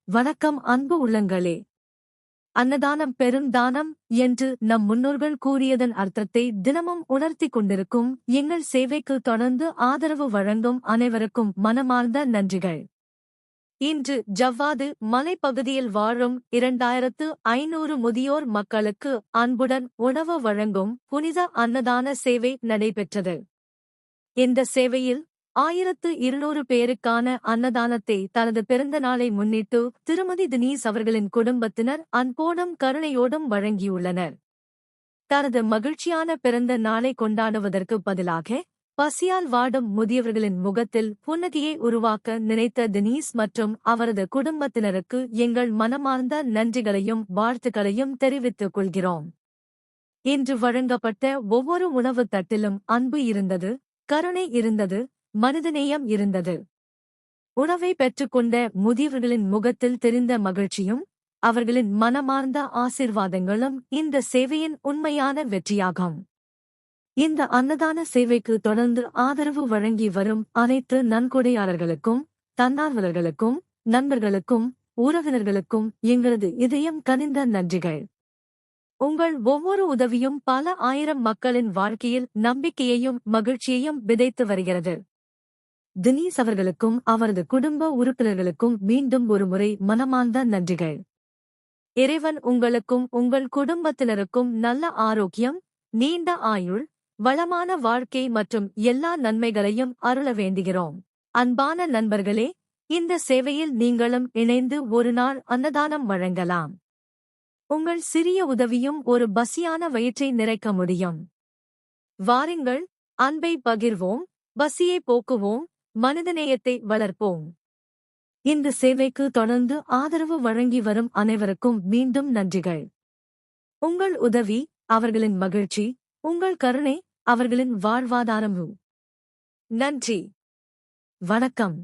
வணக்கம் அன்பு உள்ளங்களே. அன்னதானம் பெருந்தானம் என்று நம் முன்னோர்கள் கூறியதன் அர்த்தத்தை தினமும் உணர்த்திக் கொண்டிருக்கும் எங்கள் சேவைக்கு தொடர்ந்து ஆதரவு வழங்கும் அனைவருக்கும் மனமார்ந்த நன்றிகள். இன்று ஜவ்வாது மலைப்பகுதியில் வாழும் 2500 முதியோர் மக்களுக்கு அன்புடன் உணவு வழங்கும் புனித அன்னதான சேவை நடைபெற்றது. இந்த சேவையில் 1200 பேருக்கான அன்னதானத்தை தனது பிறந்த நாளை முன்னிட்டு திருமதி தினீஸ் அவர்களின் குடும்பத்தினர் அன்போடும் கருணையோடும் வழங்கியுள்ளனர். தனது மகிழ்ச்சியான பிறந்த நாளை கொண்டாடுவதற்கு பதிலாக பசியால் வாடும் முதியவர்களின் முகத்தில் புன்னகையை உருவாக்க நினைத்த தினீஸ் மற்றும் அவரது குடும்பத்தினருக்கு எங்கள் மனமார்ந்த நன்றிகளையும் வாழ்த்துக்களையும் தெரிவித்துக் கொள்கிறோம். இன்று வழங்கப்பட்ட ஒவ்வொரு உணவு தட்டிலும் அன்பு இருந்தது, கருணை இருந்தது, மனிதநேயம் இருந்தது. உணவை பெற்றுக்கொண்ட முதியவர்களின் முகத்தில் தெரிந்த மகிழ்ச்சியும் அவர்களின் மனமார்ந்த ஆசீர்வாதங்களும் இந்த சேவையின் உண்மையான வெற்றியாகும். இந்த அன்னதான சேவைக்கு தொடர்ந்து ஆதரவு வழங்கி வரும் அனைத்து நன்கொடையாளர்களுக்கும், தன்னார்வலர்களுக்கும், நண்பர்களுக்கும், உறவினர்களுக்கும் எங்களது இதயம் கனிந்த நன்றிகள். உங்கள் ஒவ்வொரு உதவியும் பல ஆயிரம் மக்களின் வாழ்க்கையில் நம்பிக்கையையும் மகிழ்ச்சியையும் விதைத்து வருகிறது. தினீஸ் அவர்களுக்கும் அவரது குடும்ப உறுப்பினர்களுக்கும் மீண்டும் ஒருமுறை மனமார்ந்த நன்றிகள். இறைவன் உங்களுக்கும் உங்கள் குடும்பத்தினருக்கும் நல்ல ஆரோக்கியம், நீண்ட ஆயுள், வளமான வாழ்க்கை மற்றும் எல்லா நன்மைகளையும் அருள வேண்டுகிறோம். அன்பான நண்பர்களே, இந்த சேவையில் நீங்களும் இணைந்து ஒரு நாள் அன்னதானம் வழங்கலாம். உங்கள் சிறிய உதவியும் ஒரு பசியான வயிற்றை நிறைக்க முடியும். வாருங்கள், அன்பை பகிர்வோம், பசியை போக்குவோம், மனிதநேயத்தை வளர்ப்போம். இந்த சேவைக்கு தொடர்ந்து ஆதரவு வழங்கி வரும் அனைவருக்கும் மீண்டும் நன்றிகள். உங்கள் உதவி அவர்களின் மகிழ்ச்சி, உங்கள் கருணை அவர்களின் வாழ்வாதாரம். நன்றி. வணக்கம்.